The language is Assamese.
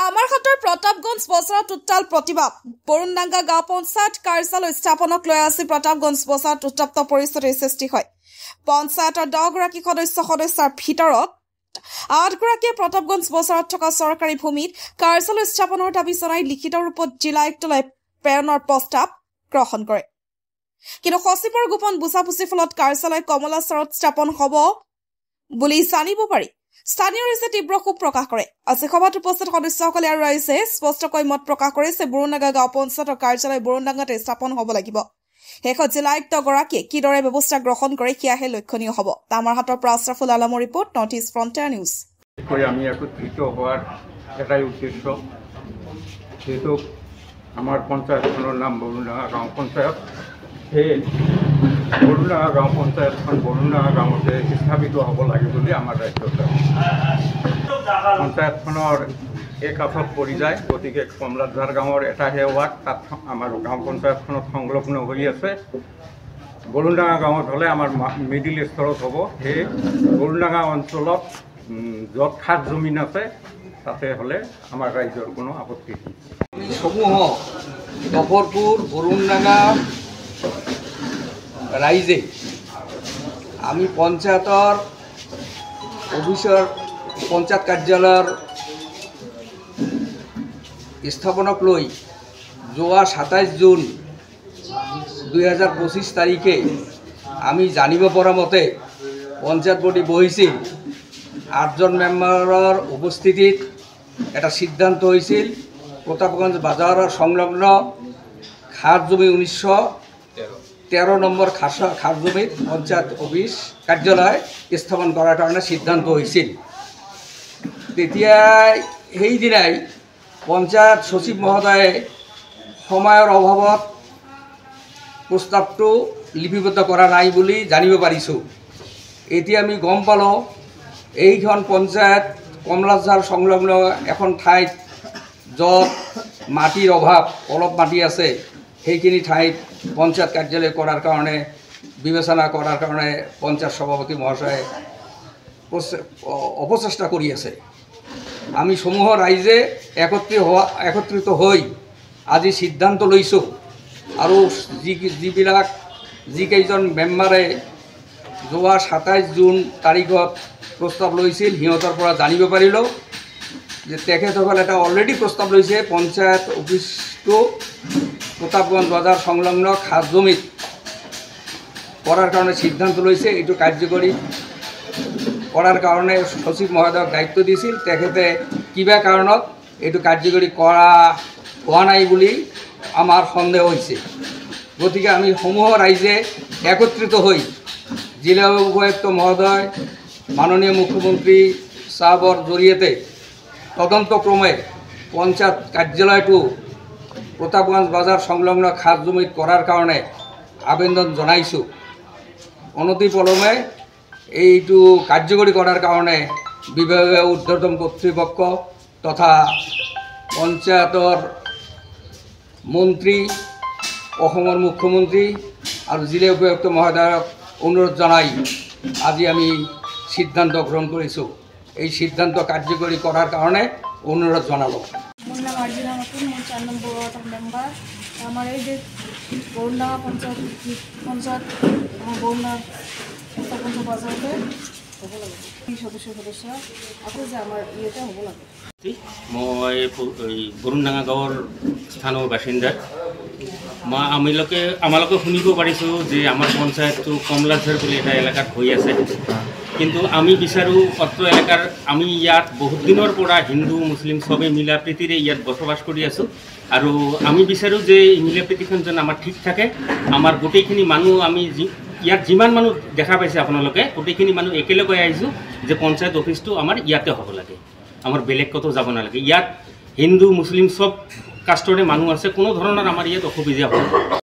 কামাৰহাটৰ প্ৰতাপগঞ্জ বজাৰত উত্তাল প্ৰতিবাদ বৰুণডাঙ্গা গাঁও পঞ্চায়ত কাৰ্যালয় স্থাপনক লৈ আছে প্ৰতাপগঞ্জ বজাৰত উত্তপ্ত পৰিস্থিতিৰ সৃষ্টি হয়। পঞ্চায়তৰ 10 গৰাকী সদস্যৰ ভিতৰত 8 গৰাকীয়ে প্ৰতাপগঞ্জ বজাৰত থকা চৰকাৰী ভূমিত কাৰ্যালয় স্থাপনৰ দাবী জনাই লিখিত ৰূপত জিলা আয়ুক্তলৈ প্ৰেৰণৰ প্ৰস্তাৱ গ্ৰহণ কৰে। কিন্তু সচিবৰ গোপন বুজাবুজিৰ ফলত কাৰ্যালয় কমলাচৰত স্থাপন হ'ব বুলি জানিব পাৰি স্থানীয় ৰাইজে তীব্ৰ ক্ষোভ প্ৰকাশ কৰে। আজি সভাত উপস্থিত সদস্যসকলে আৰু ৰাইজে স্পষ্টকৈ মত প্ৰকাশ কৰে যে বৰুণডাঙ্গা গাঁও পঞ্চায়তৰ কাৰ্যালয় বৰুণডাঙ্গাতে স্থাপন হ'ব লাগিব। শেষত জিলা আয়ুক্তগৰাকীয়ে কিদৰে ব্যৱস্থা গ্ৰহণ কৰে সেয়াহে লক্ষণীয় হ'ব। কামাৰহাটৰ পৰা আছৰাফুল আলমৰ report, north east frontier news. আমি একত্ৰিত হোৱাৰ এটাই উদ্দেশ্য, যেহেতু আমাৰ পঞ্চায়তখনৰ নাম বৰুণডাঙ্গা গাঁও পঞ্চায়ত, সেই বৰুণডাঙ্গা গাঁও পঞ্চায়তখন বৰুণডাঙ্গা গাঁৱতে স্থাপিত হ'ব লাগে বুলি আমাৰ ৰাজ্যত পঞ্চায়তখনৰ এক কাষত পৰি যায়। গতিকে কমলাঝাৰ গাঁৱৰ এটাহে ৱাৰ্ড, তাত আমাৰ গাঁও পঞ্চায়তখনত সংলগ্ন হৈ আছে। বৰুণডাঙ্গা গাঁৱত হ'লে আমাৰ মিডিল স্তৰত হ'ব। সেই বৰুণডাঙ্গা অঞ্চলত য'ত খাট জমিন আছে তাতে হ'লে আমাৰ ৰাইজৰ কোনো আপত্তি নাই। সমূহ দফৰপুৰ বৰুণডাঙ্গা ৰাইজে আমি পঞ্চায়তৰ অফিচৰ পঞ্চায়ত কাৰ্যালয়ৰ স্থাপনক লৈ যোৱা 27 জুন 2025 তাৰিখে আমি জানিব পৰা মতে পঞ্চায়ত বডি বহিছিল। 8জন মেম্বাৰৰ উপস্থিতিত এটা সিদ্ধান্ত হৈছিল প্ৰতাপগঞ্জ বাজাৰৰ সংলগ্ন খাট জমি 1913 নম্বৰ খাট জমিত পঞ্চায়ত অফিচ কাৰ্যালয় স্থাপন কৰাৰ কাৰণে সিদ্ধান্ত হৈছিল। তেতিয়াই সেইদিনাই পঞ্চায়ত সচিব মহোদয়ে সময়ৰ অভাৱত প্ৰস্তাৱটো লিপিবদ্ধ কৰা নাই বুলি জানিব পাৰিছোঁ। এতিয়া আমি গম পালোঁ এইখন পঞ্চায়ত কমলাঝাৰ সংলগ্ন এখন ঠাইত য'ত মাটিৰ অভাৱ, অলপ মাটি আছে, সেইখিনি ঠাইত পঞ্চায়ত কাৰ্যালয় কৰাৰ কাৰণে বিবেচনা কৰাৰ কাৰণে পঞ্চায়ত সভাপতি মহাশয়ে অপচেষ্টা কৰি আছে। আমি সমূহ ৰাইজে একত্ৰিত হৈ আজি সিদ্ধান্ত লৈছোঁ আৰু যিকেইজন মেম্বাৰে যোৱা 27 জুন তাৰিখত প্ৰস্তাৱ লৈছিল সিহঁতৰ পৰা জানিব পাৰিলোঁ যে তেখেতসকলে এটা অলৰেডি প্ৰস্তাৱ লৈছে পঞ্চায়ত অফিচটো প্ৰতাপগঞ্জ বজাৰ সংলগ্ন খাট জমিত কৰাৰ কাৰণে সিদ্ধান্ত লৈছে। এইটো কাৰ্যকৰী কৰাৰ কাৰণে সচিব মহোদয়ক দায়িত্ব দিছিল। তেখেতে কিবা কাৰণত এইটো কাৰ্যকৰী কৰা হোৱা নাই বুলি আমাৰ সন্দেহ হৈছে। গতিকে আমি সমূহ ৰাইজে একত্ৰিত হৈ জিলা উপায়ুক্ত মহোদয়, মাননীয় মুখ্যমন্ত্ৰী চাহাবৰ জৰিয়তে তদন্তক্ৰমে পঞ্চায়ত কাৰ্যালয়টো প্ৰতাপগঞ্জ বজাৰ সংলগ্ন খাট জমিত কৰাৰ কাৰণে আবেদন জনাইছোঁ। অনতিপলমে এইটো কাৰ্যকৰী কৰাৰ কাৰণে বিভাগীয় ঊৰ্ধ্বতন কৰ্তৃপক্ষ তথা পঞ্চায়তৰ মন্ত্ৰী, অসমৰ মুখ্যমন্ত্ৰী আৰু জিলা উপায়ুক্ত মহোদয়ক অনুৰোধ জনাই আজি আমি সিদ্ধান্ত গ্ৰহণ কৰিছোঁ। এই সিদ্ধান্ত কাৰ্যকৰী কৰাৰ কাৰণে অনুৰোধ জনালোঁ। মোৰ নাম আৰ্জিনা নতুন, মোৰ 4 নম্বৰ ৱাৰ্ডৰ মেম্বাৰ। আমাৰ এই যে বৰুণডাঙ্গা পঞ্চায়ত বৰুণডাঙ্গা বজাৰতে হ'ব লাগে। সদস্য আকৌ যে আমাৰ ইয়াতে হ'ব লাগে। মই বৰুণডাঙ্গা গাঁৱৰ স্থানীয় বাসিন্দা। আমালোকে শুনিব পাৰিছোঁ যে আমাৰ পঞ্চায়তটো কমলাঝাৰ বুলি এটা এলেকাত হৈ আছে। কিন্তু আমি বিচাৰোঁ অত্ৰ এলেকাৰ আমি ইয়াত বহুত দিনৰ পৰা হিন্দু মুছলিম চবেই মিলা প্ৰীতিৰে ইয়াত বসবাস কৰি আছোঁ আৰু আমি বিচাৰোঁ যে মিলা প্ৰীতিখন যেন আমাৰ ঠিক থাকে। আমাৰ গোটেইখিনি মানুহ ইয়াত যিমান মানুহ দেখা পাইছে আপোনালোকে গোটেইখিনি মানুহ একেলগে আহিছোঁ যে পঞ্চায়ত অফিচটো আমাৰ ইয়াতে হ'ব লাগে, আমাৰ বেলেগ ক'তো যাব নালাগে। ইয়াত হিন্দু মুছলিম চব কাষ্টৰে মানুহ আছে, কোনো ধৰণৰ আমাৰ ইয়াত অসুবিধা হ'ব।